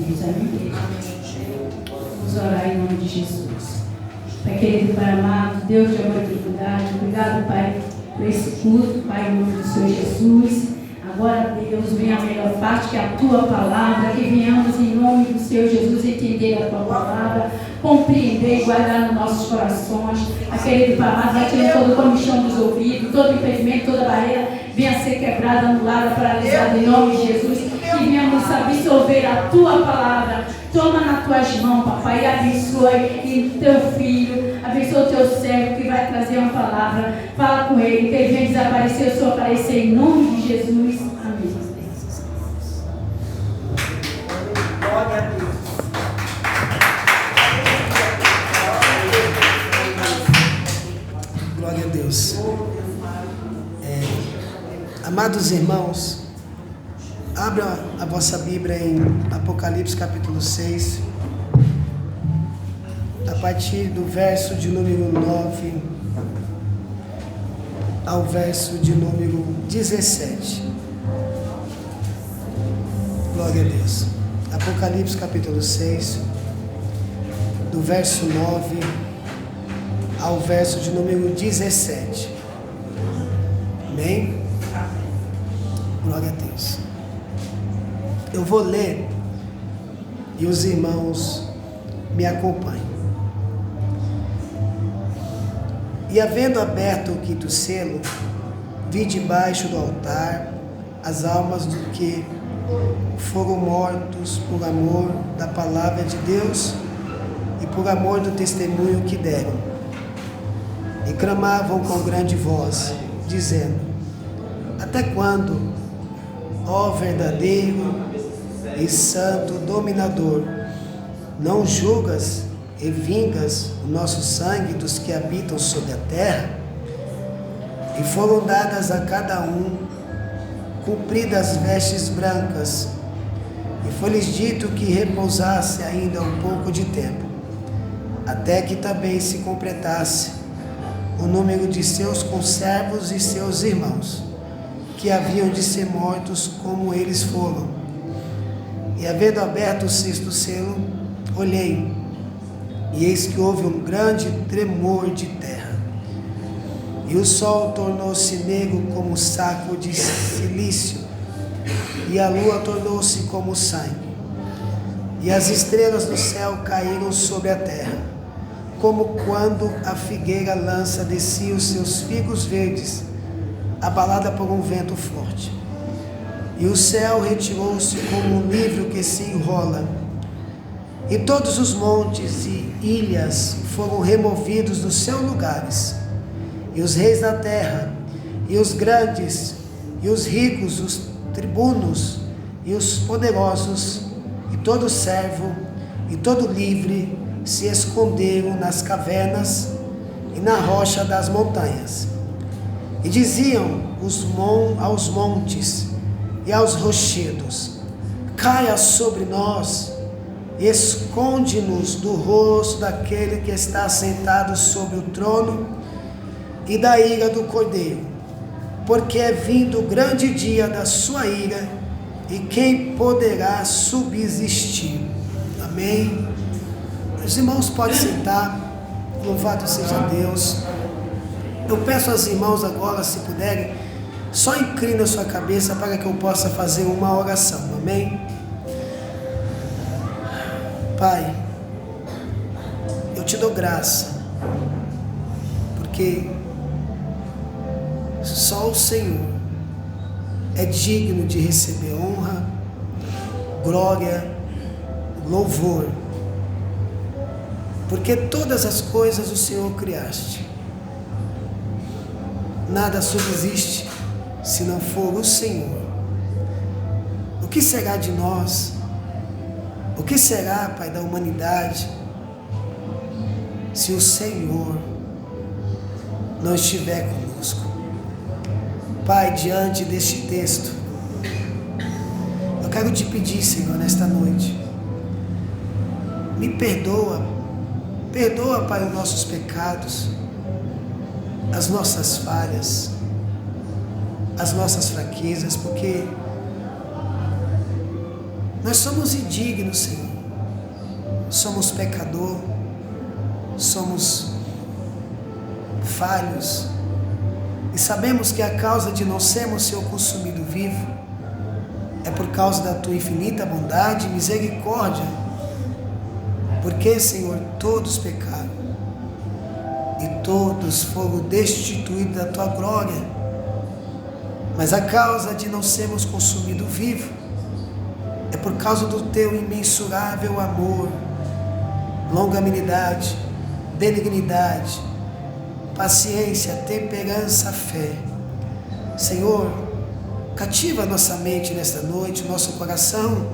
filhos. Amém? Vamos orar em nome de Jesus. Pai querido, Pai amado, Deus de amor e bondade, obrigado, Pai, por esse culto, Pai, em nome do Senhor Jesus. Agora, Deus, vem a melhor parte, que é a Tua palavra, que venhamos em nome do Senhor Jesus entender a Tua palavra, compreender e guardar nos nossos corações. Pai querido, Pai amado, vai tirar todo o comichão dos ouvidos, todo impedimento, toda barreira, venha ser quebrada, anulada, paralisada, em nome de Jesus. Que venhamos absorver a Tua palavra. Toma nas Tuas mãos, Papai, e abençoe o Teu filho, abençoe o Teu servo que vai trazer uma palavra. Fala com ele, que ele venha desaparecer, o Senhor aparecer em nome de Jesus. Amém. Glória a Deus. Glória a Deus. Amados irmãos, abra a vossa Bíblia em Apocalipse capítulo 6, a partir do verso de número 9 ao verso de número 17. Glória a Deus. Apocalipse capítulo 6, do verso 9 ao verso de número 17. Amém? Glória a Deus. Eu vou ler e os irmãos me acompanham. E havendo aberto o quinto selo, vi debaixo do altar as almas do que foram mortos por amor da palavra de Deus e por amor do testemunho que deram. E clamavam com grande voz, dizendo: até quando, ó verdadeiro e santo dominador, não julgas e vingas o nosso sangue dos que habitam sobre a terra? E foram dadas a cada um compridas vestes brancas, e foi-lhes dito que repousasse ainda um pouco de tempo, até que também se completasse o número de seus conservos e seus irmãos, que haviam de ser mortos como eles foram. E havendo aberto o sexto selo, olhei, e eis que houve um grande tremor de terra, e o sol tornou-se negro como saco de cilício, e a lua tornou-se como sangue, e as estrelas do céu caíram sobre a terra, como quando a figueira lança de si os seus figos verdes, abalada por um vento forte. E o céu retirou-se como um livro que se enrola, e todos os montes e ilhas foram removidos dos seus lugares, e os reis da terra, e os grandes, e os ricos, os tribunos, e os poderosos, e todo servo, e todo livre, se esconderam nas cavernas e na rocha das montanhas. E diziam aos montes e aos rochedos: caia sobre nós, e esconde-nos do rosto daquele que está sentado sobre o trono e da ira do Cordeiro, porque é vindo o grande dia da sua ira, e quem poderá subsistir? Amém. Os irmãos podem sentar. Louvado seja Deus. Eu peço aos irmãos agora, se puderem, só inclina a sua cabeça para que eu possa fazer uma oração. Amém? Pai, eu te dou graça, porque só o Senhor é digno de receber honra, glória, louvor, porque todas as coisas o Senhor criaste. Nada subsiste se não for o Senhor. O que será de nós? O que será, Pai, da humanidade, se o Senhor não estiver conosco? Pai, diante deste texto, eu quero te pedir, Senhor, nesta noite, me perdoa, Pai, os nossos pecados, as nossas falhas, as nossas fraquezas, porque Nós somos indignos, Senhor. Somos pecador, somos falhos. E sabemos que a causa de não sermos, Senhor, consumido vivo é por causa da Tua infinita bondade e misericórdia. Porque, Senhor, todos pecaram e todos foram destituídos da Tua glória. Mas a causa de não sermos consumidos vivo é por causa do Teu imensurável amor, longanimidade, benignidade, paciência, temperança, fé. Senhor, cativa nossa mente nesta noite, nosso coração,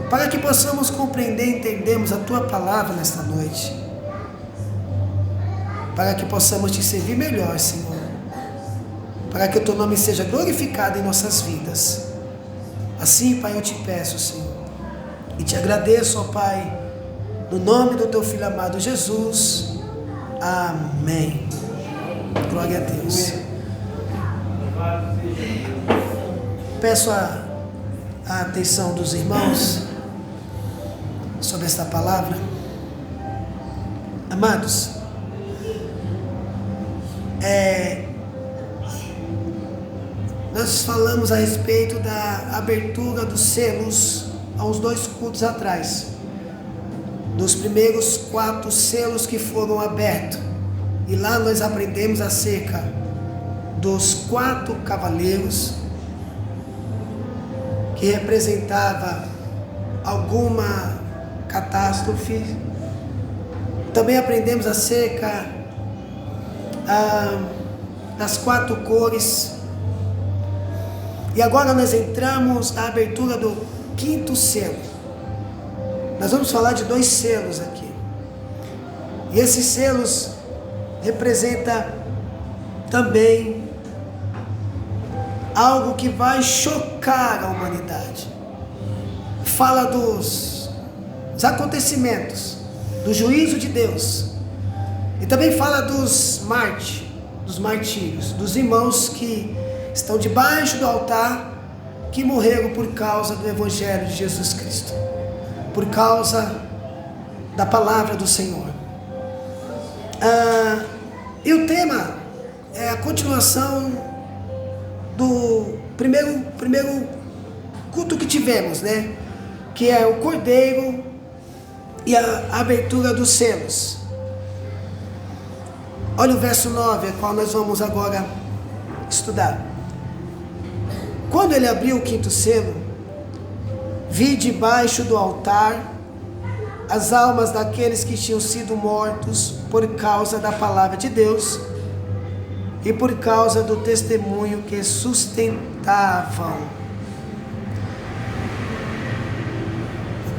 para que possamos compreender e entendermos a Tua palavra nesta noite, para que possamos Te servir melhor, Senhor, para que o Teu nome seja glorificado em nossas vidas. Assim, Pai, eu Te peço, Senhor, e Te agradeço, ó Pai, no nome do Teu Filho amado Jesus. Amém. Glória a Deus. Peço a atenção dos irmãos sobre esta palavra. Amados, nós falamos a respeito da abertura dos selos há uns 2 cultos atrás, dos primeiros 4 selos que foram abertos, e lá nós aprendemos acerca dos 4 cavaleiros, que representava alguma catástrofe. Também aprendemos acerca das 4 cores, e agora nós entramos na abertura do 5º selo. Nós vamos falar de 2 selos aqui. E esses selos representam também algo que vai chocar a humanidade. Fala dos acontecimentos, do juízo de Deus. E também fala dos martírios, dos irmãos que estão debaixo do altar, que morreram por causa do Evangelho de Jesus Cristo, por causa da palavra do Senhor. E o tema é a continuação do primeiro culto que tivemos, né? Que é o Cordeiro e a abertura dos selos. Olha o verso 9, a qual nós vamos agora estudar. Quando ele abriu o 5º selo, vi debaixo do altar as almas daqueles que tinham sido mortos por causa da palavra de Deus e por causa do testemunho que sustentavam.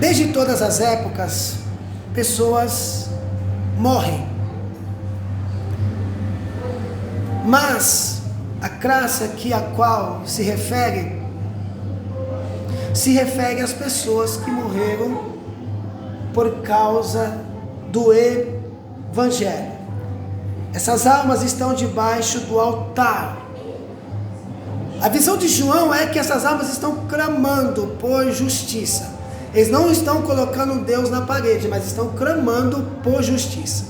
Desde todas as épocas, pessoas morrem. Mas a classe aqui a qual se refere às pessoas que morreram por causa do Evangelho. Essas almas estão debaixo do altar. A visão de João é que essas almas estão clamando por justiça. Eles não estão colocando Deus na parede, mas estão clamando por justiça.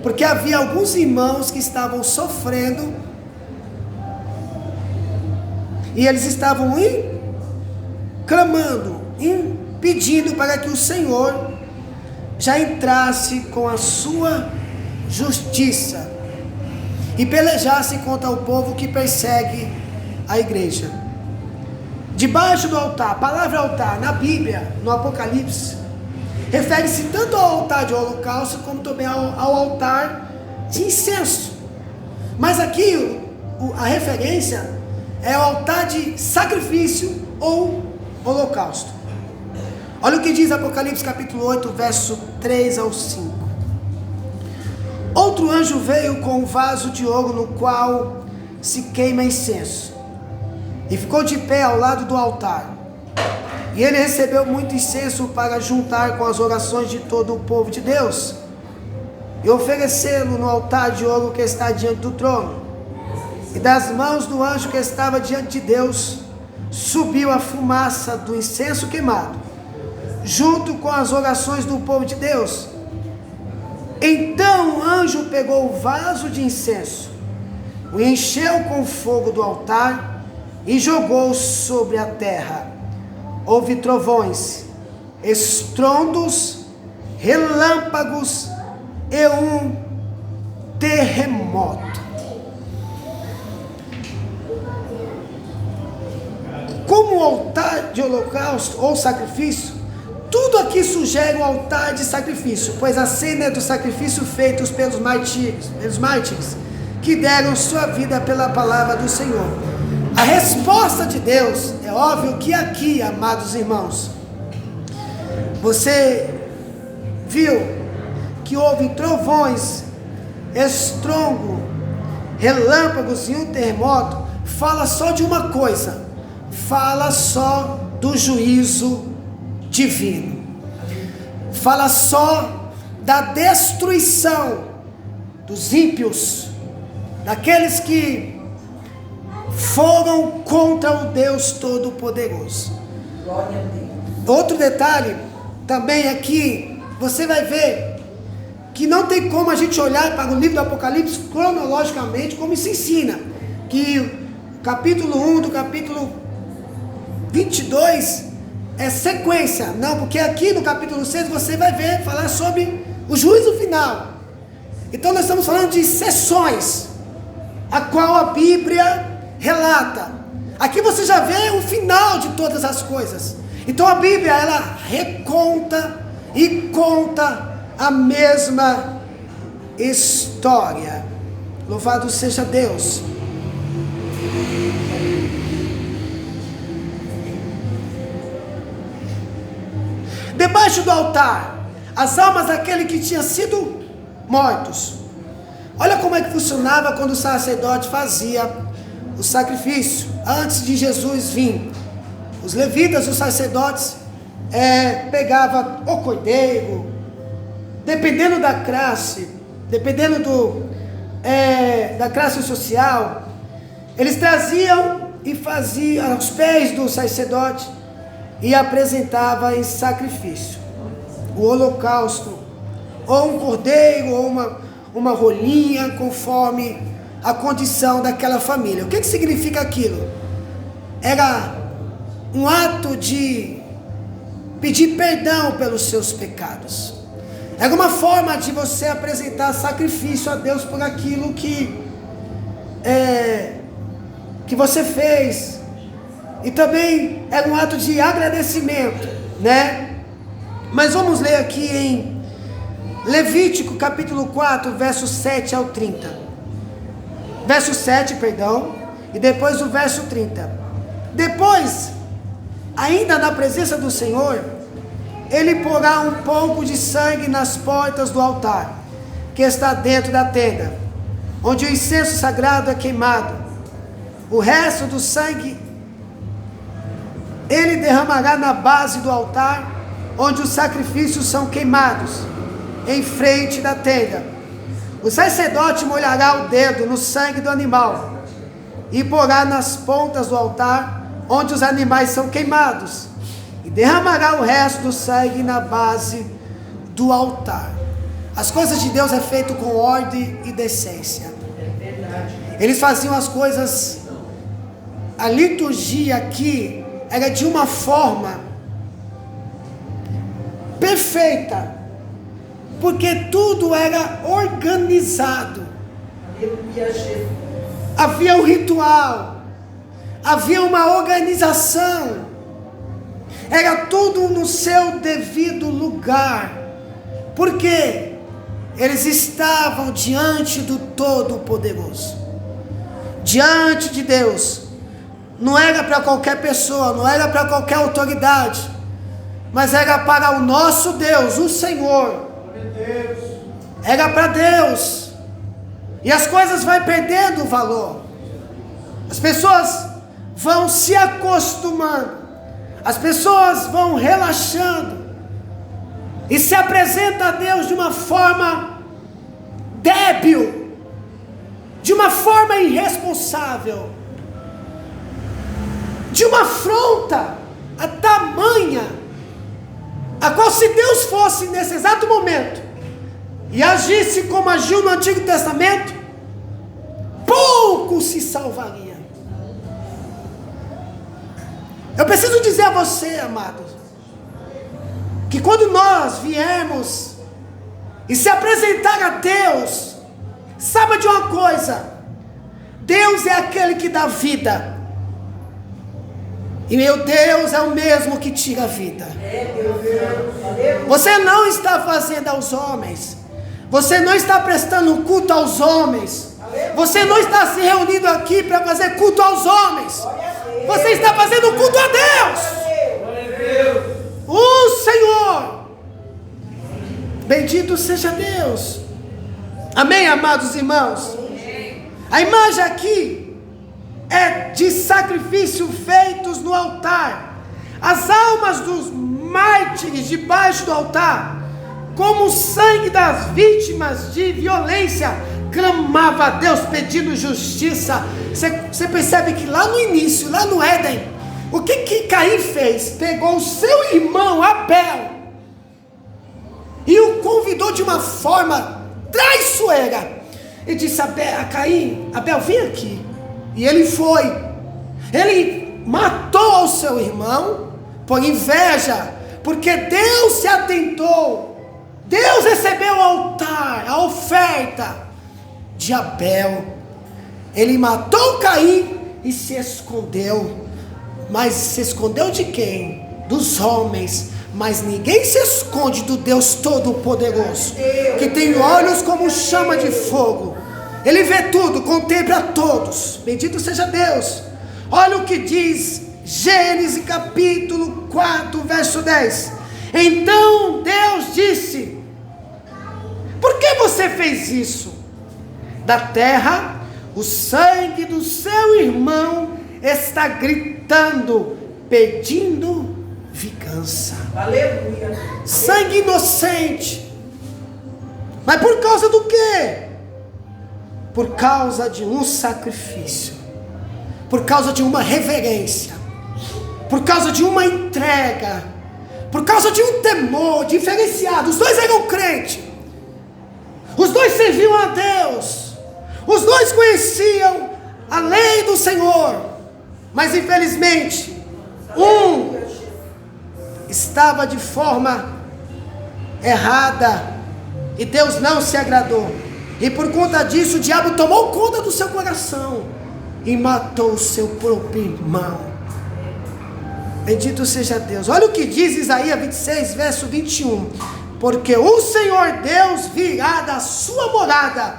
Porque havia alguns irmãos que estavam sofrendo e eles estavam clamando, pedindo para que o Senhor já entrasse com a sua justiça e pelejasse contra o povo que persegue a igreja. Debaixo do altar, a palavra altar na Bíblia, no Apocalipse, refere-se tanto ao altar de holocausto como também ao altar de incenso. Mas aqui a referência é o altar de sacrifício ou holocausto. Olha o que diz Apocalipse capítulo 8, verso 3 ao 5. Outro anjo veio com um vaso de ouro no qual se queima incenso, e ficou de pé ao lado do altar. E ele recebeu muito incenso para juntar com as orações de todo o povo de Deus, e oferecê-lo no altar de ouro que está diante do trono. E das mãos do anjo que estava diante de Deus, subiu a fumaça do incenso queimado, junto com as orações do povo de Deus. Então o anjo pegou o vaso de incenso, o encheu com o fogo do altar e jogou sobre a terra. Houve trovões, estrondos, relâmpagos e um terremoto. Como o altar de holocausto ou sacrifício, tudo aqui sugere um altar de sacrifício, pois a cena é do sacrifício feito pelos mártires que deram sua vida pela palavra do Senhor. A resposta de Deus é óbvio que aqui, amados irmãos, você viu que houve trovões, estrondo, relâmpagos e um terremoto. Fala só de uma coisa, fala só do juízo divino, fala só da destruição dos ímpios, daqueles que foram contra o Deus Todo-Poderoso. Glória a Deus. Outro detalhe também aqui, você vai ver que não tem como a gente olhar para o livro do Apocalipse cronologicamente, como isso ensina, que o capítulo 1 do capítulo 22 é sequência. Não, porque aqui no capítulo 6 você vai ver, falar sobre o juízo final. Então nós estamos falando de sessões, a qual a Bíblia relata. Aqui você já vê o final de todas as coisas. Então a Bíblia, ela reconta e conta a mesma história. Louvado seja Deus. Debaixo do altar, as almas daquele que tinha sido mortos. Olha como é que funcionava quando o sacerdote fazia o sacrifício, antes de Jesus vir. Os levitas, os sacerdotes, pegavam o cordeiro, dependendo da classe, dependendo da classe social, eles traziam e faziam aos pés do sacerdote e apresentava em sacrifício o holocausto, ou um cordeiro, ou uma rolinha, conforme a condição daquela família. O que significa aquilo? Era um ato de pedir perdão pelos seus pecados. Era uma forma de você apresentar sacrifício a Deus por aquilo que você fez. E também era um ato de agradecimento, né? Mas vamos ler aqui em Levítico capítulo 4, verso 7 ao 30. Verso 7, perdão, e depois o verso 30. Depois, ainda na presença do Senhor, ele porá um pouco de sangue nas portas do altar, que está dentro da tenda, onde o incenso sagrado é queimado. O resto do sangue ele derramará na base do altar, onde os sacrifícios são queimados, em frente da tenda. O sacerdote molhará o dedo no sangue do animal e porá nas pontas do altar, onde os animais são queimados, e derramará o resto do sangue na base do altar. As coisas de Deus é feito com ordem e decência. Eles faziam as coisas, a liturgia aqui era de uma forma perfeita, porque tudo era organizado. Havia um ritual, havia uma organização, era tudo no seu devido lugar, porque eles estavam diante do Todo-Poderoso, diante de Deus. Não era para qualquer pessoa, não era para qualquer autoridade, mas era para o nosso Deus, o Senhor. Era para Deus. E as coisas vão perdendo valor. As pessoas vão se acostumando. As pessoas vão relaxando. E se apresenta a Deus de uma forma débil, de uma forma irresponsável. de uma afronta a tamanha, a qual, se Deus fosse nesse exato momento e agisse como agiu no Antigo Testamento, pouco se salvaria. Eu preciso dizer a você, amados, que quando nós viermos e se apresentar a Deus, saiba de uma coisa: Deus é aquele que dá vida, e meu Deus é o mesmo que tira a vida. Você não está fazendo aos homens, você não está prestando culto aos homens, você não está se reunindo aqui para fazer culto aos homens, você está fazendo culto a Deus, o Senhor. Bendito seja Deus. Amém, amados irmãos? A imagem aqui é de sacrifício feitos no altar. As almas dos mártires debaixo do altar, como o sangue das vítimas de violência, clamava a Deus pedindo justiça. Você percebe que lá no início, lá no Éden, o que Caim fez? Pegou o seu irmão Abel e o convidou de uma forma traiçoeira e disse a Caim: Abel, vem aqui. E ele foi. Ele matou o seu irmão por inveja, porque Deus se atentou. Deus recebeu o altar, a oferta de Abel. Ele matou Caim e se escondeu. Mas se escondeu de quem? Dos homens. Mas ninguém se esconde do Deus Todo-Poderoso, que tem olhos como chama de fogo. Ele vê tudo, contempla todos. Bendito seja Deus. Olha o que diz Gênesis capítulo 4, verso 10. Então Deus disse: por que você fez isso? Da terra, o sangue do seu irmão está gritando, pedindo vingança. Aleluia. Sangue inocente. Mas por causa do quê? Por causa de um sacrifício, por causa de uma reverência, por causa de uma entrega, por causa de um temor diferenciado. Os dois eram crentes, os dois serviam a Deus, os dois conheciam a lei do Senhor, mas infelizmente um estava de forma errada e Deus não se agradou. E por conta disso o diabo tomou conta do seu coração e matou o seu próprio irmão. Bendito seja Deus. Olha o que diz Isaías 26, verso 21. Porque o Senhor Deus virá da sua morada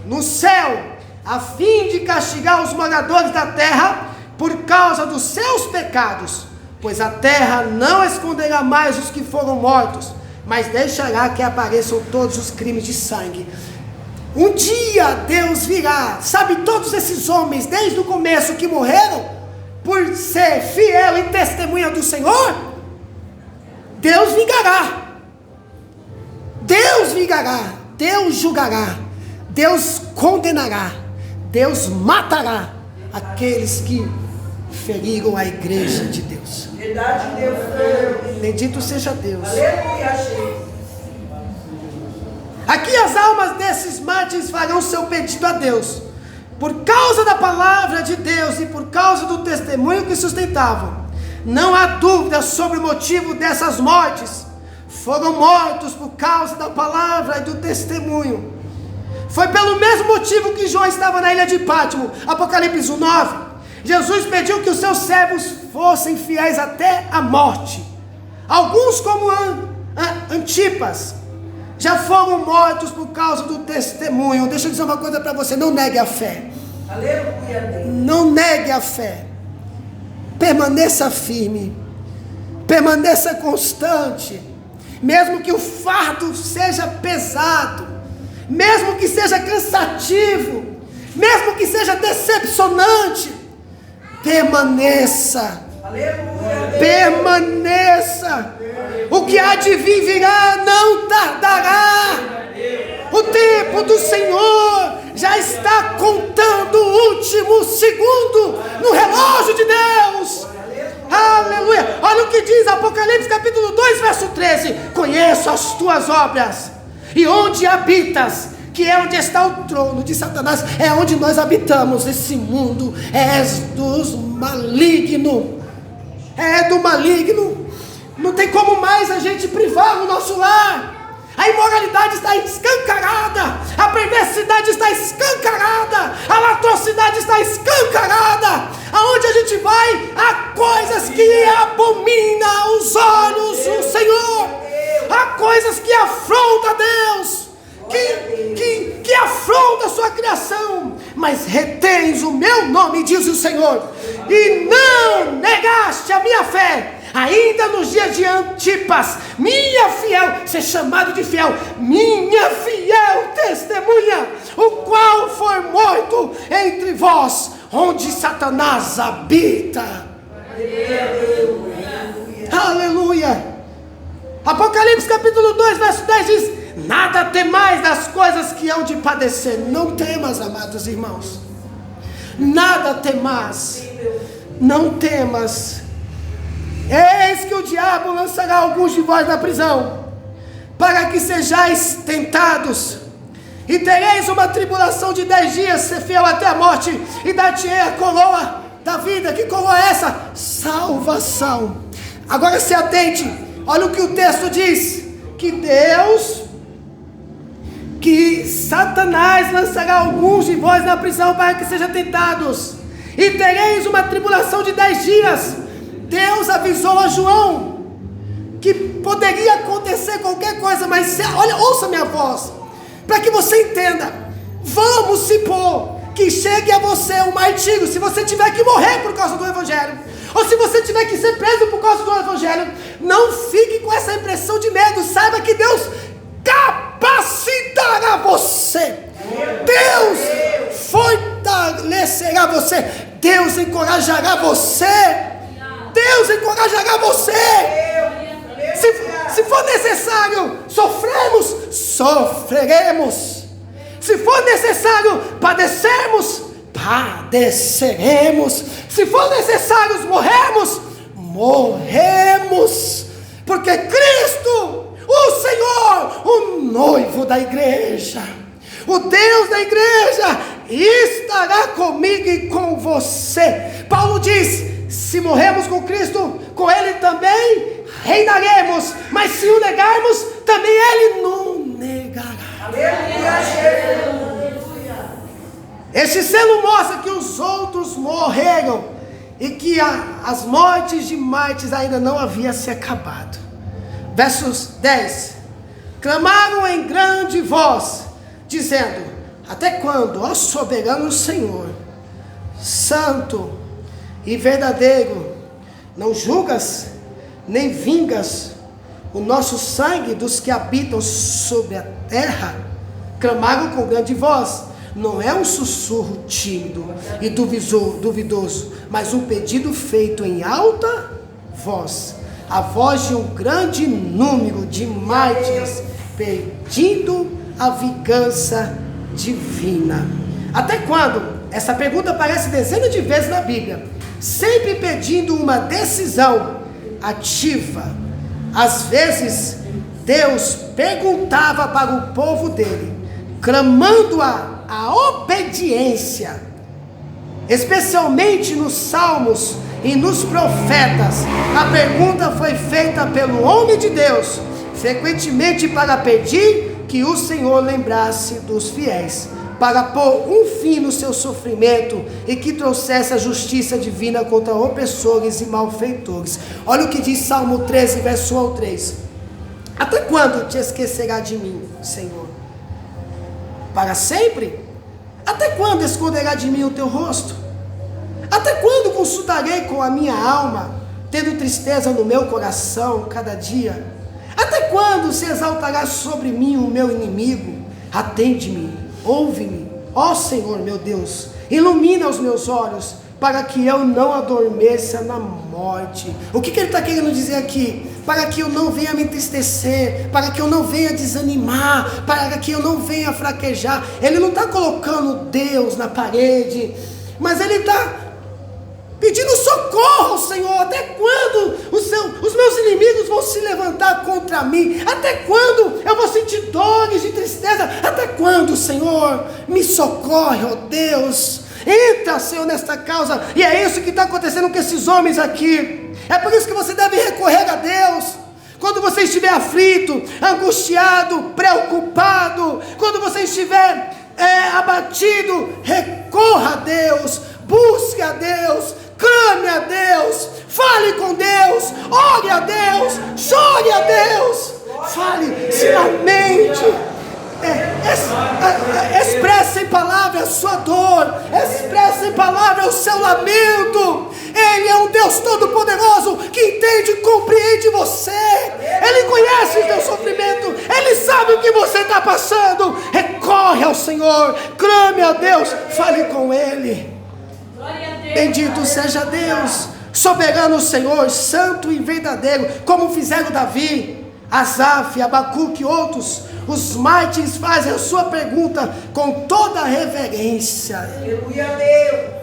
no céu, a fim de castigar os moradores da terra por causa dos seus pecados. Pois a terra não esconderá mais os que foram mortos, mas deixará que apareçam todos os crimes de sangue. Um dia Deus virá. Sabe, todos esses homens desde o começo que morreram por ser fiel e testemunha do Senhor, Deus vingará. Deus vingará. Deus julgará. Deus condenará. Deus matará aqueles que feriram a igreja de Deus. Verdade, Deus. Bendito seja Deus. Aleluia. Aqui as almas desses mártires farão seu pedido a Deus, por causa da palavra de Deus e por causa do testemunho que sustentavam. Não há dúvida sobre o motivo dessas mortes. Foram mortos por causa da palavra e do testemunho. Foi pelo mesmo motivo que João estava na ilha de Pátimo. Apocalipse 1:9. Jesus pediu que os seus servos fossem fiéis até a morte. Alguns, como Antipas, já foram mortos por causa do testemunho. Deixa eu dizer uma coisa para você: não negue a fé. Aleluia, Deus. Não negue a fé. Permaneça firme. Permaneça constante. Mesmo que o fardo seja pesado, mesmo que seja cansativo, mesmo que seja decepcionante, permaneça. Aleluia, Deus. Permaneça. O que há de vir virá, não tardará. O tempo do Senhor já está contando o último segundo no relógio de Deus. Aleluia. Olha o que diz Apocalipse capítulo 2, verso 13. Conheço as tuas obras e onde habitas, que é onde está o trono de Satanás, é onde nós habitamos. Esse mundo é dos maligno, é do maligno. Não tem como mais a gente privar o nosso lar. A imoralidade está escancarada, a perversidade está escancarada, a latrocidade está escancarada. Aonde a gente vai, há coisas que abomina os olhos do Senhor, há coisas que afrontam a Deus, que afronta a sua criação. Mas retens o meu nome, diz o Senhor, e não negaste a minha fé. Ainda nos dias de Antipas, minha fiel, ser chamado de fiel, minha fiel testemunha, o qual foi morto entre vós, onde Satanás habita. Aleluia. Apocalipse capítulo 2, verso 10 diz: nada temais das coisas que hão de padecer. Não temas, amados irmãos, nada temas, não temas. Eis que o diabo lançará alguns de vós na prisão, para que sejais tentados, e tereis uma tribulação de 10 dias, ser fiel até a morte, e dar-te-ei a coroa da vida. Que coroa é essa? Salvação. Agora se atente, olha o que o texto diz, que Satanás lançará alguns de vós na prisão, para que sejam tentados, e tereis uma tribulação de 10 dias. Deus avisou a João que poderia acontecer qualquer coisa, mas olha, ouça minha voz, para que você entenda. Vamos supor que chegue a você um martírio, se você tiver que morrer por causa do Evangelho, ou se você tiver que ser preso por causa do Evangelho, não fique com essa impressão de medo. Saiba que Deus capacitará você, Deus fortalecerá você, Deus encorajará você. Deus encorajará você. Se for necessário sofrermos, sofreremos. Se for necessário padecermos, padeceremos. Se for necessário morrermos, morremos. Porque Cristo, o Senhor, o noivo da igreja, o Deus da igreja, estará comigo e com você. Paulo diz: se morremos com Cristo, com Ele também reinaremos. Mas se o negarmos, também Ele não negará. Este selo mostra que os outros morreram e que as mortes de mártires ainda não haviam se acabado. Versos 10: clamaram em grande voz, dizendo: até quando, ó soberano Senhor, santo e verdadeiro, não julgas nem vingas o nosso sangue dos que habitam sobre a terra? Clamaram com grande voz. Não é um sussurro tímido e duvidoso, mas um pedido feito em alta voz, a voz de um grande número de mártires pedindo a vingança divina. Até quando? Essa pergunta aparece dezenas de vezes na Bíblia, sempre pedindo uma decisão ativa. Às vezes Deus perguntava para o povo dele, clamando a obediência, especialmente nos salmos e nos profetas. A pergunta foi feita pelo homem de Deus, frequentemente para pedir que o Senhor lembrasse dos fiéis, para pôr um fim no seu sofrimento e que trouxesse a justiça divina contra opressores e malfeitores. Olha o que diz Salmo 13, verso 1 ao 3. Até quando te esquecerá de mim, Senhor? Para sempre? Até quando esconderá de mim o teu rosto? Até quando consultarei com a minha alma, tendo tristeza no meu coração cada dia? Até quando se exaltará sobre mim o meu inimigo? Atende-me, ouve-me, ó Senhor meu Deus, ilumina os meus olhos, para que eu não adormeça na morte. O que ele está querendo dizer aqui? Para que eu não venha me entristecer, para que eu não venha desanimar, para que eu não venha fraquejar. Ele não está colocando Deus na parede, mas ele está pedindo socorro ao Senhor. Até quando os meus inimigos vão se levantar contra mim? Até quando eu vou sentir dores de tristeza? Até quando, Senhor? Me socorre, ó Deus. Entra, Senhor, nesta causa. E é isso que está acontecendo com esses homens aqui. É por isso que você deve recorrer a Deus. Quando você estiver aflito, angustiado, preocupado, quando você estiver abatido, recorra a Deus, busque a Deus, clame a Deus, fale com Deus, ore a Deus, chore a Deus, fale, se lamente, expresse em palavras a sua dor, expresse em palavras o seu lamento. Ele é um Deus todo-poderoso que entende e compreende você. Ele conhece o teu sofrimento, Ele sabe o que você está passando. Recorre ao Senhor, clame a Deus, fale com Ele. Bendito seja Deus, soberano Senhor, santo e verdadeiro, como fizeram Davi, Asaf, Abacuque e outros. Os mártires fazem a sua pergunta com toda a reverência. Aleluia, Deus.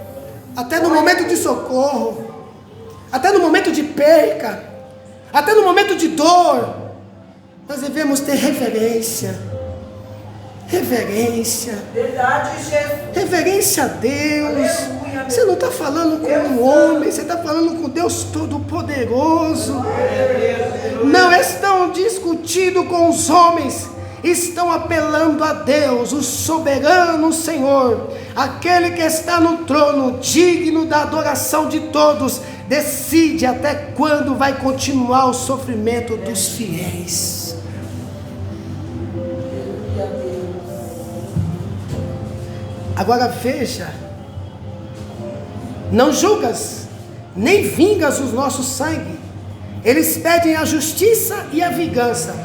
Até no momento de socorro, até no momento de perca, até no momento de dor, nós devemos ter reverência. Reverência. Verdade, Jesus. Reverência a Deus. Você não está falando com um homem, você está falando com Deus Todo-Poderoso. Não estão discutindo com os homens, estão apelando a Deus, o soberano Senhor, aquele que está no trono, digno da adoração de todos. Decide até quando vai continuar o sofrimento dos fiéis. Agora veja, não julgas, nem vingas os nossos sangue. Eles pedem a justiça e a vingança.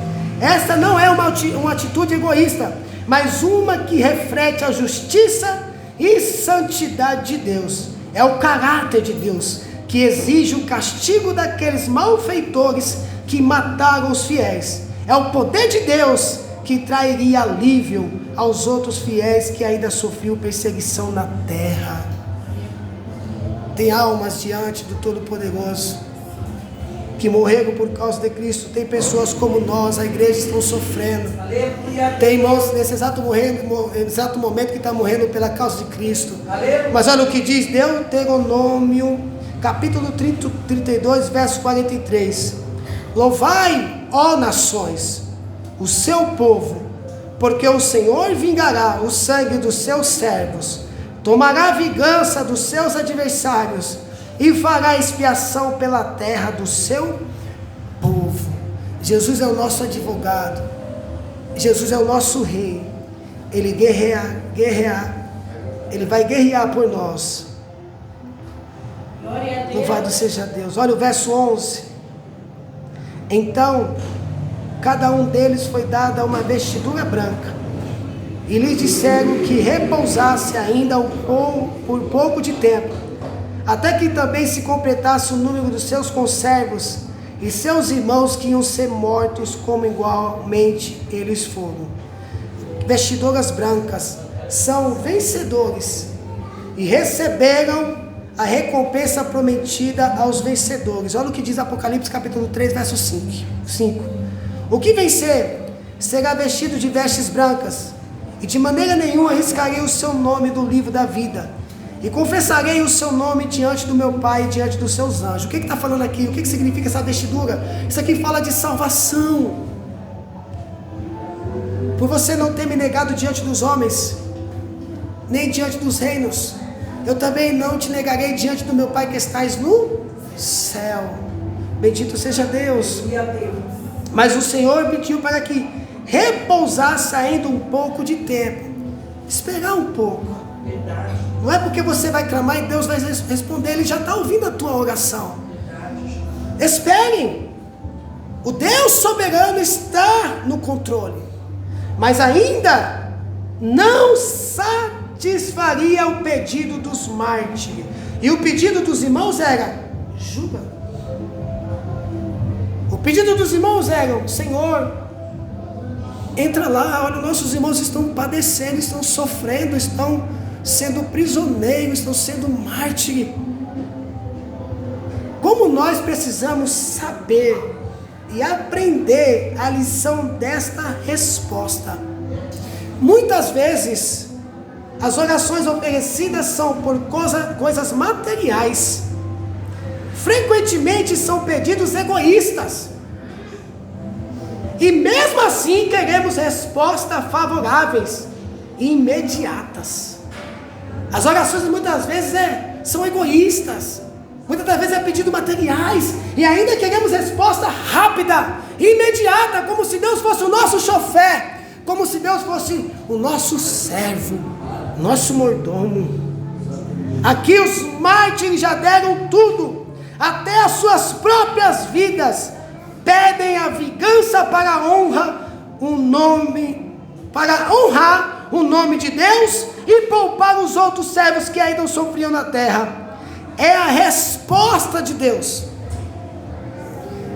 Esta não é uma atitude egoísta, mas uma que reflete a justiça e santidade de Deus. É o caráter de Deus que exige o castigo daqueles malfeitores que mataram os fiéis. É o poder de Deus que trairia alívio aos outros fiéis que ainda sofriam perseguição na terra. Tem almas diante do Todo-Poderoso que morreram por causa de Cristo. Tem pessoas como nós, a igreja, estão sofrendo. Tem irmãos nesse exato momento que está morrendo pela causa de Cristo. Mas olha o que diz Deuteronômio, capítulo 32, verso 43. Louvai, ó nações, o seu povo, porque o Senhor vingará o sangue dos seus servos, tomará vingança dos seus adversários e fará expiação pela terra do seu povo. Jesus é o nosso advogado, Jesus é o nosso rei. Ele Ele vai guerrear por nós. Louvado seja Deus. Olha o verso 11. Então cada um deles foi dada uma vestidura branca, e lhes disseram que repousasse ainda por pouco de tempo, até que também se completasse o número dos seus conservos e seus irmãos que iam ser mortos, como igualmente eles foram. Vestiduras brancas são vencedores e receberam a recompensa prometida aos vencedores. Olha o que diz Apocalipse capítulo 3, verso 5. O que vencer será vestido de vestes brancas, e de maneira nenhuma arriscarei o seu nome do livro da vida, e confessarei o seu nome diante do meu Pai e diante dos seus anjos. O que está falando aqui? O que significa essa vestidura? Isso aqui fala de salvação. Por você não ter me negado diante dos homens, nem diante dos reinos, eu também não te negarei diante do meu Pai que estás no céu. Bendito seja Deus. Mas o Senhor pediu para que repousasse ainda um pouco de tempo. Esperar um pouco. Verdade. Não é porque você vai clamar e Deus vai responder. Ele já está ouvindo a tua oração. Esperem. O Deus soberano está no controle. Mas ainda não satisfaria o pedido dos mártires. E o pedido dos irmãos era: julga. O pedido dos irmãos era: Senhor, entra lá, olha, nossos irmãos estão padecendo, estão sofrendo, estão sendo prisioneiros, estão sendo mártires. como nós precisamos saber e aprender a lição desta resposta. Muitas vezes, as orações oferecidas são por coisas materiais. Frequentemente são pedidos egoístas. E mesmo assim queremos respostas favoráveis e imediatas. As orações muitas vezes são egoístas. Muitas das vezes é pedido materiais. E ainda queremos resposta rápida e imediata, como se Deus fosse o nosso chofer, como se Deus fosse o nosso servo, nosso mordomo. Aqui os mártires já deram tudo, até as suas próprias vidas. Pedem a vingança para honrar o nome de Deus e poupar os outros servos que ainda sofriam na terra. É a resposta de Deus.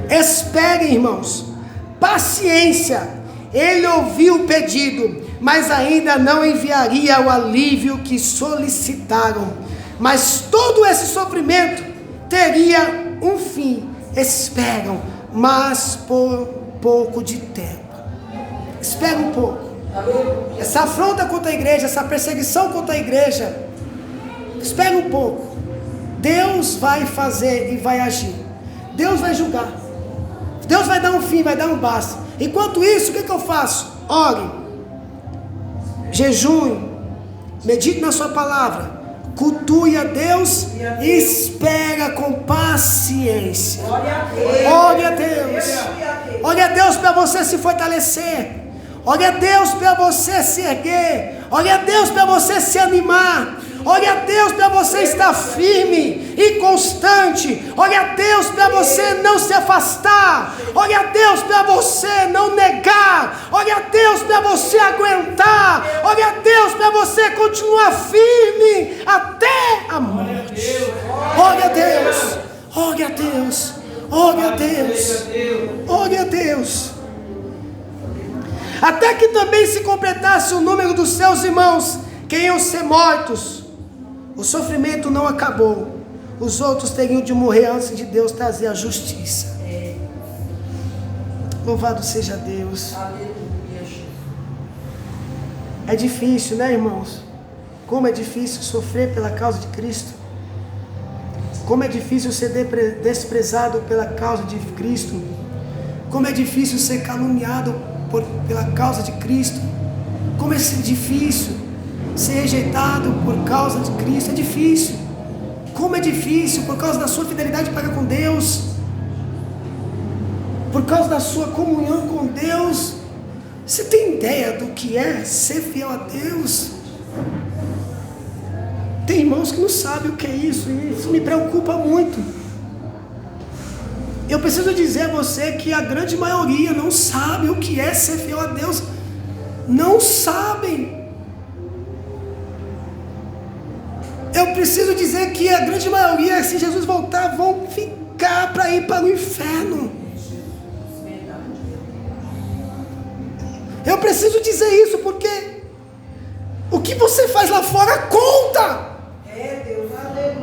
Esperem, irmãos, paciência. Ele ouviu o pedido, mas ainda não enviaria o alívio que solicitaram. Mas todo esse sofrimento teria um fim. Esperam, mas por pouco de tempo. Espera um pouco. Essa afronta contra a igreja, essa perseguição contra a igreja, espera um pouco. Deus vai fazer e vai agir. Deus vai julgar. Deus vai dar um fim, vai dar um basta. Enquanto isso, o que eu faço? Ore, jejue, medite na sua palavra, cultue a Deus e espera com paciência. Ore a Deus. Ore a Deus para você se fortalecer. Ore a Deus para você se erguer. Ore a Deus para você se animar. Ore a Deus para você estar firme e constante. Ore a Deus para você não se afastar. Ore a Deus para você não negar. Ore a Deus para você aguentar. Ore a Deus para você continuar firme até a morte. Ore a Deus. Ore a Deus. Ore a Deus. Ore a Deus. Até que também se completasse o número dos seus irmãos que iam ser mortos. O sofrimento não acabou. Os outros teriam de morrer antes de Deus trazer a justiça. Louvado seja Deus. É difícil, né, irmãos? Como é difícil sofrer pela causa de Cristo. Como é difícil ser desprezado pela causa de Cristo. Como é difícil ser caluniado pela causa de Cristo. Como é difícil ser rejeitado por causa de Cristo. É difícil. Como é difícil por causa da sua fidelidade para com Deus, por causa da sua comunhão com Deus. Você tem ideia do que é ser fiel a Deus? Tem irmãos que não sabem o que é isso, e isso me preocupa muito. Eu preciso dizer a você que a grande maioria não sabe o que é ser fiel a Deus. Não sabem. Eu preciso dizer que a grande maioria, se Jesus voltar, vão ficar para ir para o inferno. Eu preciso dizer isso porque o que você faz lá fora conta. Deus,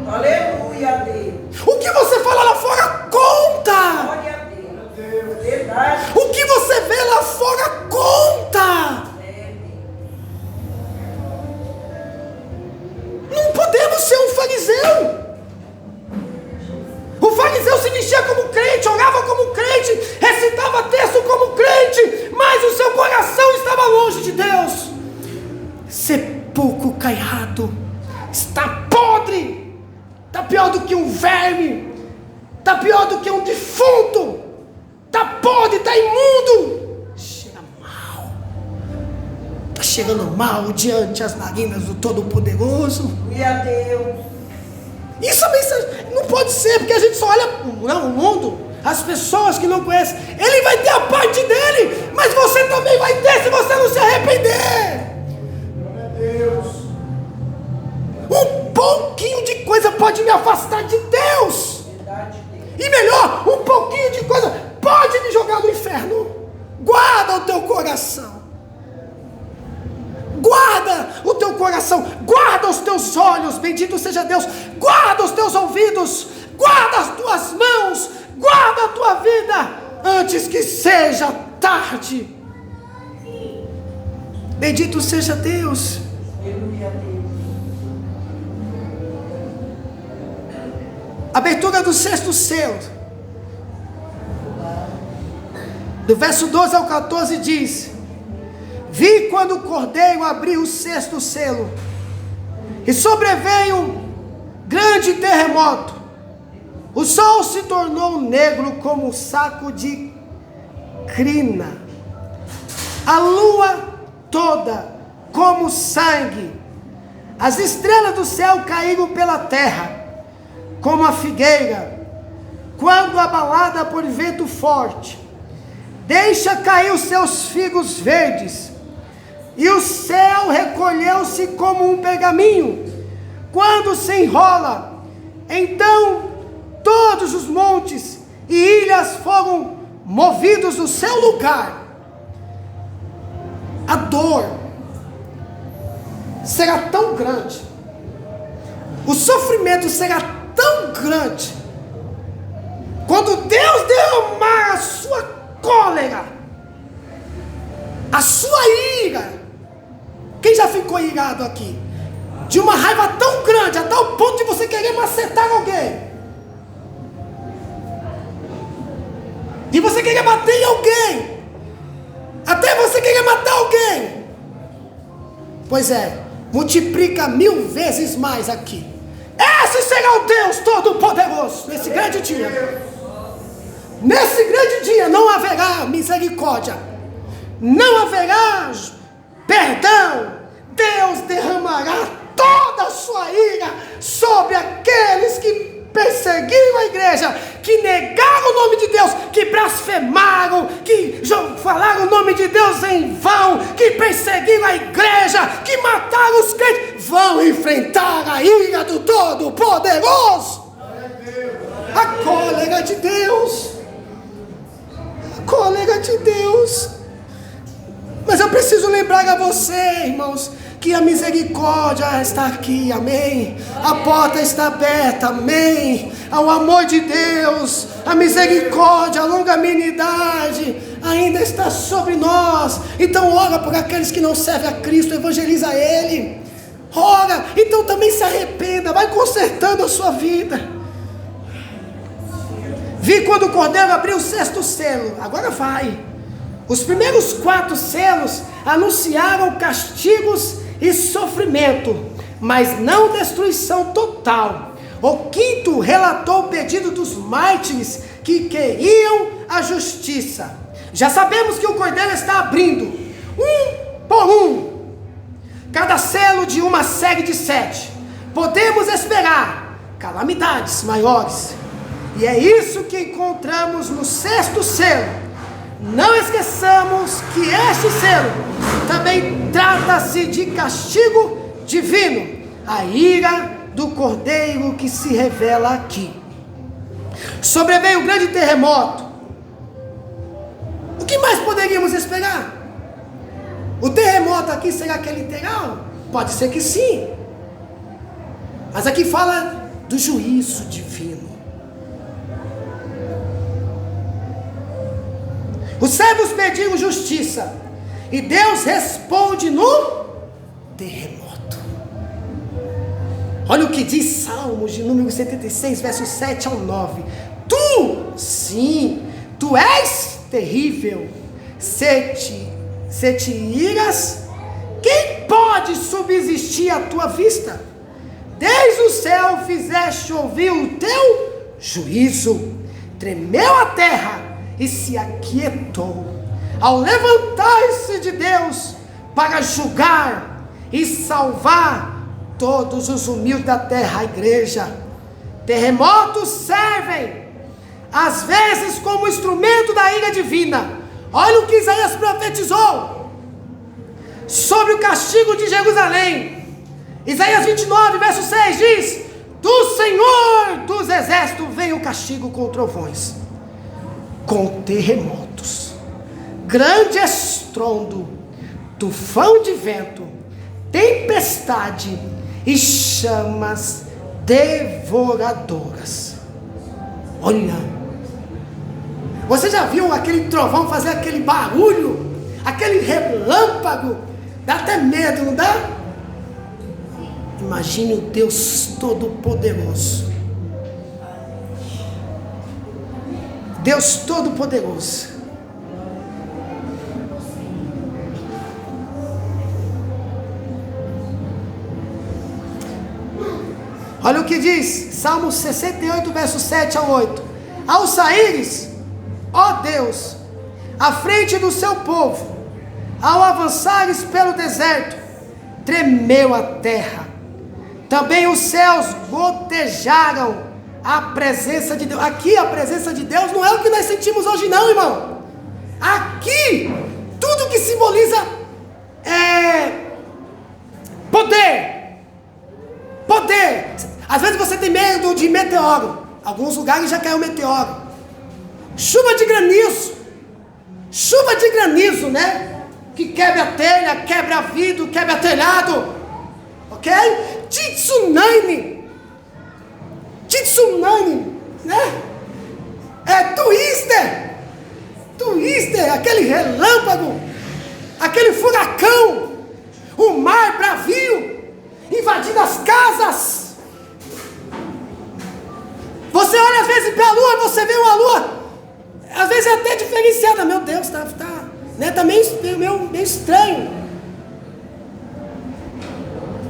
aleluia, Deus. O que você fala lá fora conta. Glória a Deus, verdade. O que você vê lá fora conta. Não podemos ser um fariseu. O fariseu se vestia como crente, orava como crente, recitava texto como crente, mas o seu coração estava longe de Deus. Sepulcro caiado, está podre, está pior do que um verme, está pior do que um defunto, está podre, está imundo. Está chegando mal diante as narinas do Todo-Poderoso. E a Deus. Isso não pode ser, porque a gente só olha o mundo, as pessoas que não conhecem. Ele vai ter a parte dele, mas você também vai ter se você não se arrepender. Um pouquinho de coisa pode me afastar de Deus. E melhor, um pouquinho de coisa pode me jogar no inferno. Guarda o teu coração. Guarda o teu coração, guarda os teus olhos, bendito seja Deus, guarda os teus ouvidos, guarda as tuas mãos, guarda a tua vida, antes que seja tarde. Bendito seja Deus. Aleluia a Deus. Abertura do 6º selo. Do verso 12 ao 14 diz: vi quando o cordeiro abriu o 6º selo, e sobreveio um grande terremoto. O sol se tornou negro como um saco de crina, a lua toda como sangue, as estrelas do céu caíram pela terra, como a figueira, quando abalada por vento forte, deixa cair os seus figos verdes, e o céu recolheu-se como um pergaminho, quando se enrola. Então todos os montes e ilhas foram movidos do seu lugar. A dor será tão grande, o sofrimento será tão grande, quando Deus derramar a sua cólera, a sua ira. Quem já ficou irado aqui? De uma raiva tão grande, a tal ponto de você querer macetar alguém, de você querer bater em alguém, até você querer matar alguém. Pois é, multiplica 1000 vezes mais aqui. Esse será o Deus Todo-Poderoso nesse grande dia. Nesse grande dia não haverá misericórdia, não haverá perdão. Deus derramará toda a sua ira sobre aqueles que perseguiram a igreja, que negaram o nome de Deus, que blasfemaram, que falaram o nome de Deus em vão, que perseguiram a igreja, que mataram os crentes. Vão enfrentar a ira do Todo-Poderoso. A cólera de Deus. A cólera de Deus. Mas eu preciso lembrar a você, irmãos, que a misericórdia está aqui, amém? A porta está aberta, amém? O amor de Deus, a misericórdia, a longanimidade ainda está sobre nós. Então ora por aqueles que não servem a Cristo, evangeliza Ele. Ora, então também se arrependa, vai consertando a sua vida. Vi quando o cordeiro abriu o 6º selo, agora vai. Os primeiros 4 selos anunciaram castigos e sofrimento, mas não destruição total. O 5º relatou o pedido dos mártires que queriam a justiça. Já sabemos que o cordeiro está abrindo, um por um, cada selo de uma série de 7. Podemos esperar calamidades maiores, e é isso que encontramos no 6º selo. Não esqueçamos que este selo também trata-se de castigo divino, a ira do cordeiro que se revela aqui. Sobreveio um grande terremoto. O que mais poderíamos esperar? O terremoto aqui será que é literal? Pode ser que sim, mas aqui fala do juízo divino. Os servos pediram justiça, e Deus responde no terremoto. Olha o que diz Salmos de número 76, versos 7 ao 9. Tu, sim, tu és terrível, se te iras, quem pode subsistir à tua vista? Desde o céu fizeste ouvir o teu juízo, tremeu a terra e se aquietou, ao levantar-se de Deus para julgar e salvar todos os humildes da terra. A igreja, terremotos servem às vezes como instrumento da ira divina. Olha o que Isaías profetizou sobre o castigo de Jerusalém. Isaías 29, verso 6 diz: do Senhor dos exércitos vem o castigo com trovões, com terremotos, grande estrondo, tufão de vento, tempestade e chamas devoradoras. Olha, você já viu aquele trovão fazer aquele barulho, aquele relâmpago? Dá até medo, não dá? Imagine o Deus Todo-Poderoso. Deus Todo-Poderoso. Olha o que diz, Salmo 68, verso 7 a 8. Ao saíres, ó Deus, à frente do seu povo, ao avançares pelo deserto, tremeu a terra. Também os céus gotejaram a presença de Deus. Aqui a presença de Deus não é o que nós sentimos hoje não, irmão. Aqui, tudo que simboliza poder. Poder. Às vezes você tem medo de meteoro. Alguns lugares já caiu meteoro. Chuva de granizo. Chuva de granizo, né? Que quebra a telha, quebra vidro, quebra telhado. Ok? Tsunami. Tsunami, né? Twister, aquele relâmpago, aquele furacão, o mar bravio, invadindo as casas. Você olha às vezes para a lua, você vê uma lua, às vezes é até diferenciada. Meu Deus, tá meio estranho.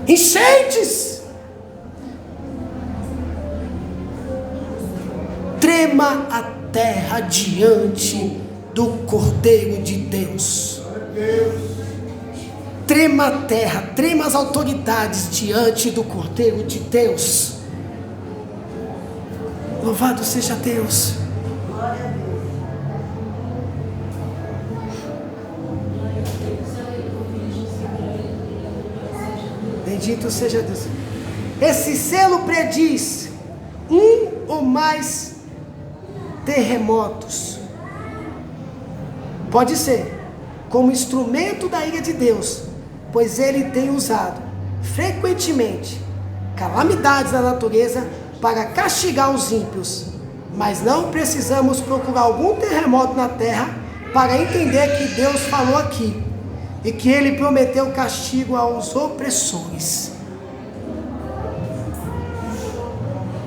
Enchentes. Trema a terra diante do Cordeiro de Deus. Trema a terra, trema as autoridades diante do Cordeiro de Deus. Louvado seja Deus. Bendito seja Deus. Esse selo prediz um ou mais terremotos. Pode ser como instrumento da ira de Deus, pois ele tem usado frequentemente calamidades da natureza para castigar os ímpios. Mas não precisamos procurar algum terremoto na terra para entender que Deus falou aqui e que ele prometeu castigo aos opressores.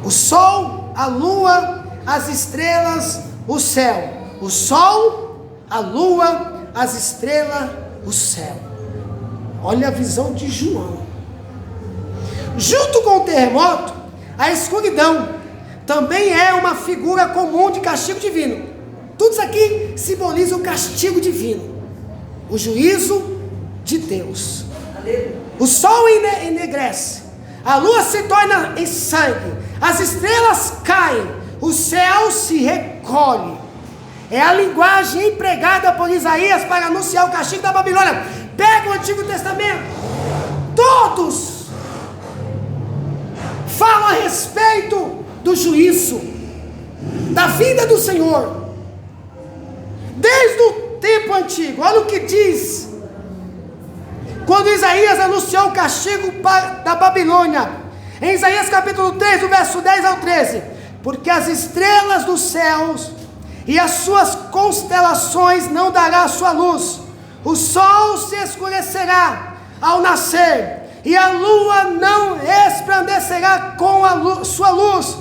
O sol, a lua, as estrelas, o céu. O sol, a lua, as estrelas, o céu. Olha a visão de João. Junto com o terremoto, a escuridão também é uma figura comum de castigo divino. Tudo isso aqui simboliza o castigo divino, o juízo de Deus. O sol enegrece, a lua se torna em sangue, as estrelas caem, o céu se recolhe. É a linguagem empregada por Isaías para anunciar o castigo da Babilônia. Pega o Antigo Testamento, todos falam a respeito do juízo, da vinda do Senhor, desde o tempo antigo. Olha o que diz quando Isaías anunciou o castigo da Babilônia, em Isaías capítulo 3, do verso 10 ao 13: porque as estrelas dos céus e as suas constelações não dará a sua luz, o sol se escurecerá ao nascer, e a lua não resplandecerá com a sua luz.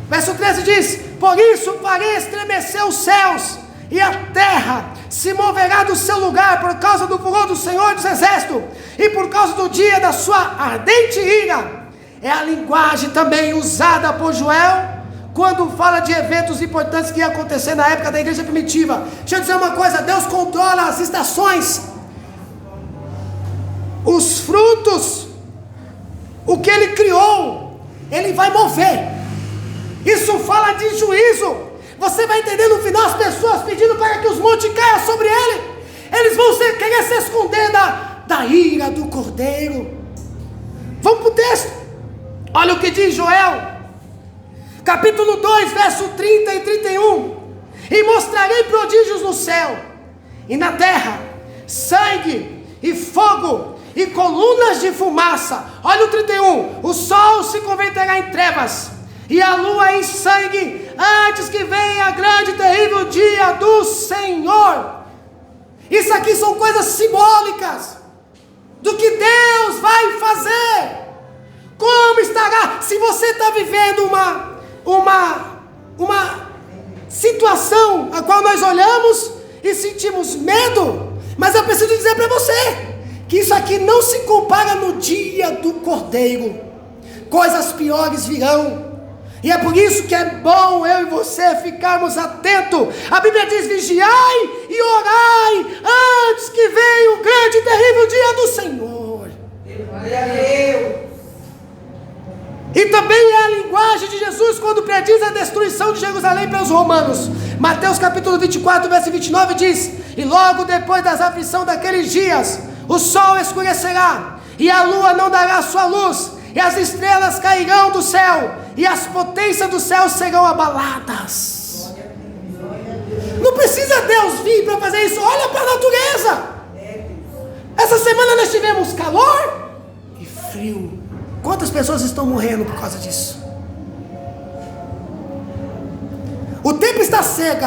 Verso 13 diz: por isso farei estremecer os céus, e a terra se moverá do seu lugar por causa do furor do Senhor dos Exércitos, e por causa do dia da sua ardente ira. É a linguagem também usada por Joel, quando fala de eventos importantes que iam acontecer na época da igreja primitiva. Deixa eu dizer uma coisa: Deus controla as estações, os frutos, o que Ele criou, Ele vai mover. Isso fala de juízo. Você vai entender no final as pessoas pedindo para que os montes caiam sobre ele. Eles vão querer se esconder da ira do Cordeiro. Vamos para o texto. Olha o que diz Joel, capítulo 2, verso 30 e 31. E mostrarei prodígios no céu e na terra, sangue e fogo e colunas de fumaça. Olha o 31. O sol se converterá em trevas, e a lua em sangue, antes que venha a grande e terrível dia do Senhor. Isso aqui são coisas simbólicas do que Deus vai fazer. Como estará? Se você está vivendo uma situação a qual nós olhamos e sentimos medo, mas eu preciso dizer para você que isso aqui não se compara no dia do Cordeiro. Coisas piores virão. E é por isso que é bom eu e você ficarmos atentos. A Bíblia diz: vigiai e orai antes que venha o grande e terrível dia do Senhor. Glória a Deus. E também é a linguagem de Jesus quando prediz a destruição de Jerusalém pelos romanos. Mateus capítulo 24, verso 29 diz: e logo depois das aflições daqueles dias, o sol escurecerá, e a lua não dará sua luz, e as estrelas cairão do céu, e as potências do céu serão abaladas. Não precisa Deus vir para fazer isso. Olha para a natureza. Essa semana nós tivemos calor e frio. Quantas pessoas estão morrendo por causa disso? O tempo está seco,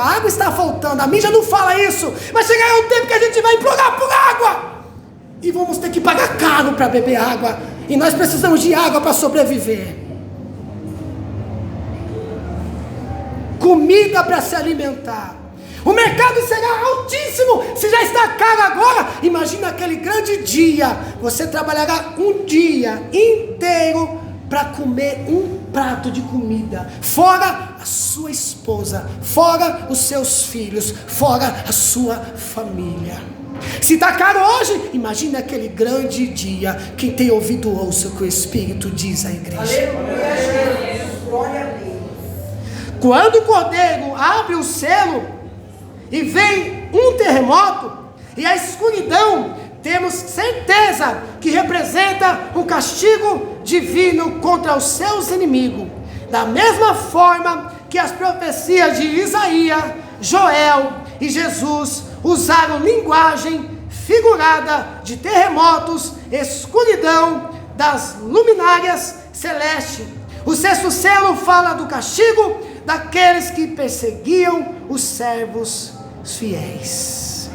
a água está faltando. A mídia não fala isso, mas chegará um tempo que a gente vai implorar por água e vamos ter que pagar caro para beber água. E nós precisamos de água para sobreviver. Comida para se alimentar. O mercado será altíssimo. Se já está caro agora, imagina aquele grande dia. Você trabalhará um dia inteiro para comer um prato de comida, fora a sua esposa, fora os seus filhos, fora a sua família. Se está caro hoje, imagina aquele grande dia. Quem tem ouvido, ouça o que o Espírito diz à igreja. Aleluia, Jesus. Glória a Deus. Quando o Cordeiro abre o selo e vem um terremoto e a escuridão, temos certeza que representa um castigo divino contra os seus inimigos. Da mesma forma que as profecias de Isaías, Joel e Jesus usaram linguagem figurada de terremotos, escuridão, das luminárias celestes. O sexto selo fala do castigo daqueles que perseguiam os servos fiéis.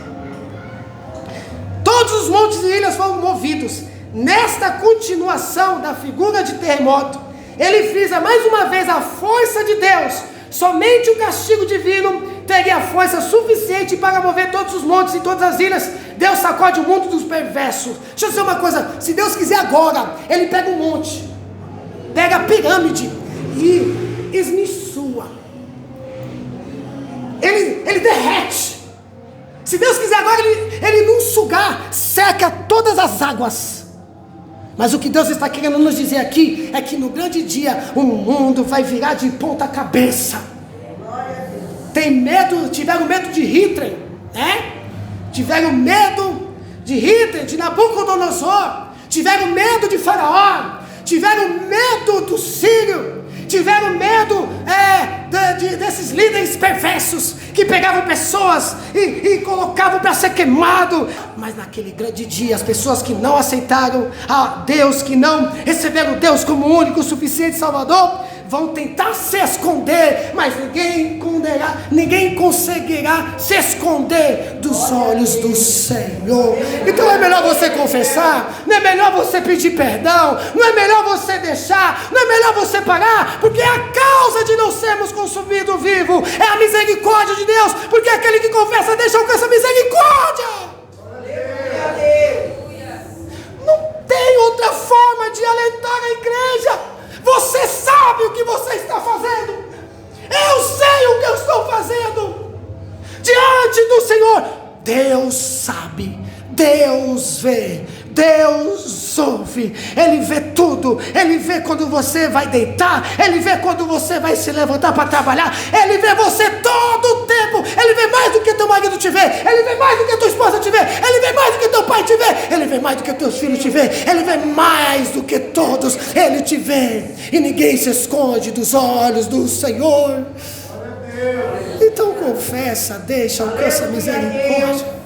Todos os montes e ilhas foram movidos. Nesta continuação da figura de terremoto, ele frisa mais uma vez a força de Deus. Somente o castigo divino teria força suficiente para mover todos os montes e todas as ilhas. Deus sacode o mundo dos perversos. Deixa eu dizer uma coisa: se Deus quiser agora, Ele pega um monte, pega a pirâmide e esmiçua. Ele derrete. Se Deus quiser agora, ele num sugar seca todas as águas. Mas o que Deus está querendo nos dizer aqui é que no grande dia o mundo vai virar de ponta cabeça. Tem medo, tiveram medo de Hitler, né? Tiveram medo de Hitler, de Nabucodonosor, tiveram medo de Faraó, tiveram medo do Sírio, tiveram medo desses líderes perversos que pegavam pessoas e colocavam para ser queimado. Mas naquele grande dia, as pessoas que não aceitaram a Deus, que não receberam Deus como único, suficiente Salvador, vão tentar se esconder, mas ninguém conseguirá se esconder dos olhos do Senhor. Então é melhor você confessar, não é melhor você pedir perdão, não é melhor você deixar, não é melhor você parar, porque a causa de não sermos consumidos vivos é a misericórdia de Deus, porque aquele que confessa deixa alcançar misericórdia. Não tem outra forma de alentar a igreja. Você sabe o que você está fazendo. Eu sei o que eu estou fazendo. Diante do Senhor, Deus sabe, Deus vê, Deus ouve. Ele vê tudo. Ele vê quando você vai deitar, Ele vê quando você vai se levantar para trabalhar, Ele vê você todo o tempo. Ele vê mais do que teu marido te vê, Ele vê mais do que tua esposa te vê, Ele vê mais do que teu pai te vê, Ele vê mais do que teus filhos te vê, Ele vê mais do que todos. Ele te vê e ninguém se esconde dos olhos do Senhor. Então confessa, deixa, alcança a misericórdia.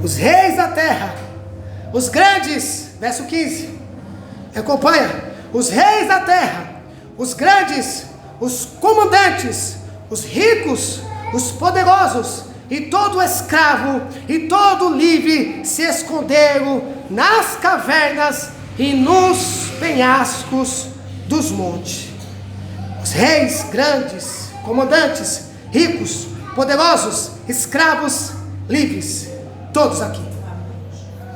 Os reis da terra, os grandes, verso 15, Acompanha. Os reis da terra, os grandes, os comandantes, os ricos, os poderosos, e todo escravo e todo livre se esconderam nas cavernas e nos penhascos dos montes. Os reis grandes, comandantes, ricos, poderosos, escravos, livres, todos aqui.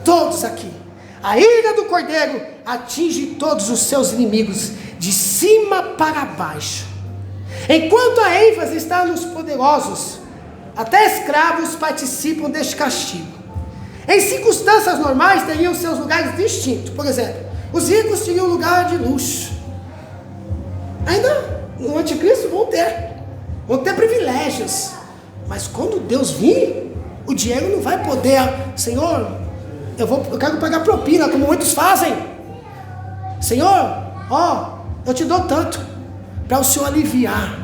Todos aqui. A ira do Cordeiro atinge todos os seus inimigos, de cima para baixo. Enquanto a ênfase está nos poderosos, até escravos participam deste castigo. Em circunstâncias normais teriam seus lugares distintos. Por exemplo, os ricos teriam lugar de luxo. Ainda no anticristo vão ter privilégios. Mas quando Deus vir, o dinheiro não vai poder. Senhor, eu quero pagar propina, como muitos fazem. Senhor, eu te dou tanto, para o Senhor aliviar.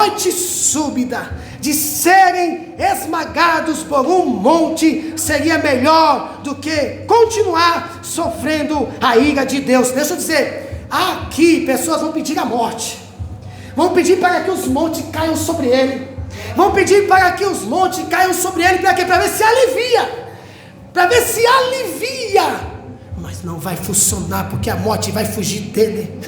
Noite súbita de serem esmagados por um monte seria melhor do que continuar sofrendo a ira de Deus. Deixa eu dizer, aqui pessoas vão pedir a morte, vão pedir para que os montes caiam sobre ele, vão pedir para que os montes caiam sobre ele, para quê? Para ver se alivia, mas não vai funcionar, porque a morte vai fugir dele.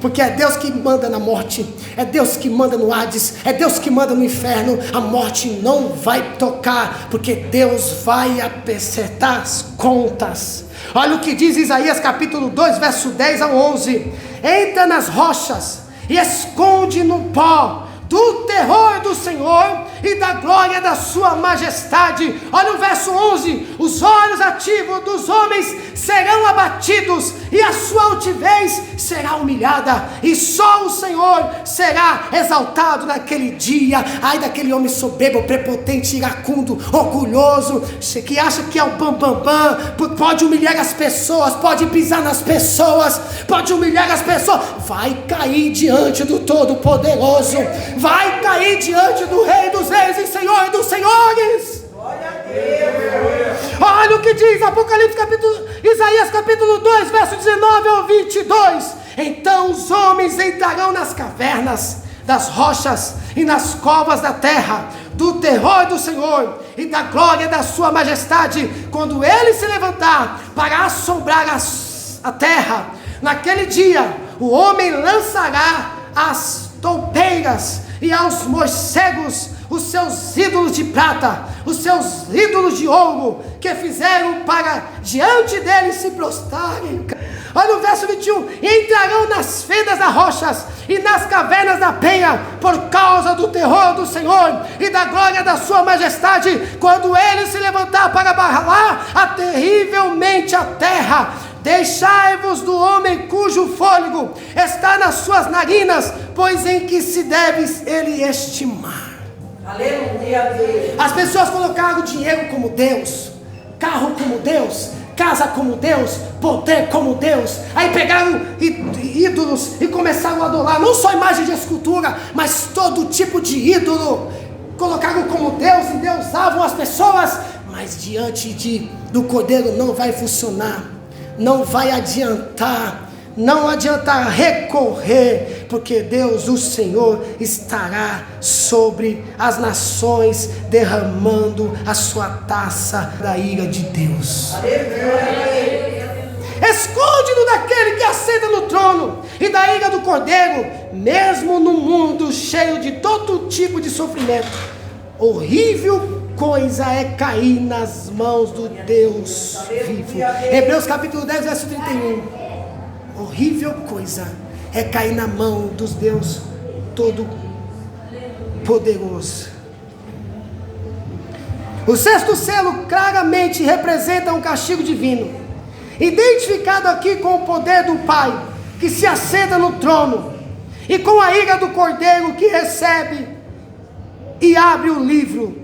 Porque é Deus que manda na morte, é Deus que manda no Hades, é Deus que manda no inferno. A morte não vai tocar, porque Deus vai acertar as contas. Olha o que diz Isaías capítulo 2, verso 10 ao 11. Entra nas rochas e esconde no pó do terror do Senhor e da glória da sua majestade. Olha o verso 11. Os olhos ativos dos homens serão abatidos, e a sua altivez será humilhada, e só o Senhor será exaltado naquele dia. Ai daquele homem soberbo, prepotente, iracundo, orgulhoso, que acha que é o bambambam, pode humilhar as pessoas, pode pisar nas pessoas, pode humilhar as pessoas. Vai cair diante do Todo-Poderoso, vai cair diante do Rei dos Reis e Senhor dos Senhores. Olha o que diz Isaías capítulo 2, verso 19 ao 22. Então os homens entrarão nas cavernas das rochas e nas covas da terra, do terror do Senhor e da glória da sua majestade, quando ele se levantar para assombrar a terra. Naquele dia o homem lançará as toupeiras e aos morcegos os seus ídolos de prata, os seus ídolos de ouro, que fizeram para diante dele se prostrarem. Olha o verso 21. Entrarão nas fendas das rochas e nas cavernas da penha, por causa do terror do Senhor e da glória da sua majestade, quando ele se levantar para abalar terrivelmente a terra. Deixai-vos do homem cujo fôlego está nas suas narinas, pois em que se deve ele estimar. Aleluia, Deus. As pessoas colocaram dinheiro como Deus, carro como Deus, casa como Deus, poder como Deus. Aí pegaram ídolos e começaram a adorar, não só imagem de escultura, mas todo tipo de ídolo. Colocaram como Deus e deusavam as pessoas, mas diante do Cordeiro não vai funcionar. Não vai adiantar, não adianta recorrer, porque Deus, o Senhor, estará sobre as nações, derramando a sua taça da ira de Deus. Esconde-no daquele que assenta no trono e da ira do Cordeiro, mesmo no mundo cheio de todo tipo de sofrimento. Horrível coisa é cair nas mãos do Deus vivo. Hebreus capítulo 10, verso 31. Horrível coisa é cair na mão dos Deus Todo-Poderoso. O sexto selo claramente representa um castigo divino, identificado aqui com o poder do Pai, que se assenta no trono, e com a ira do Cordeiro, que recebe e abre o livro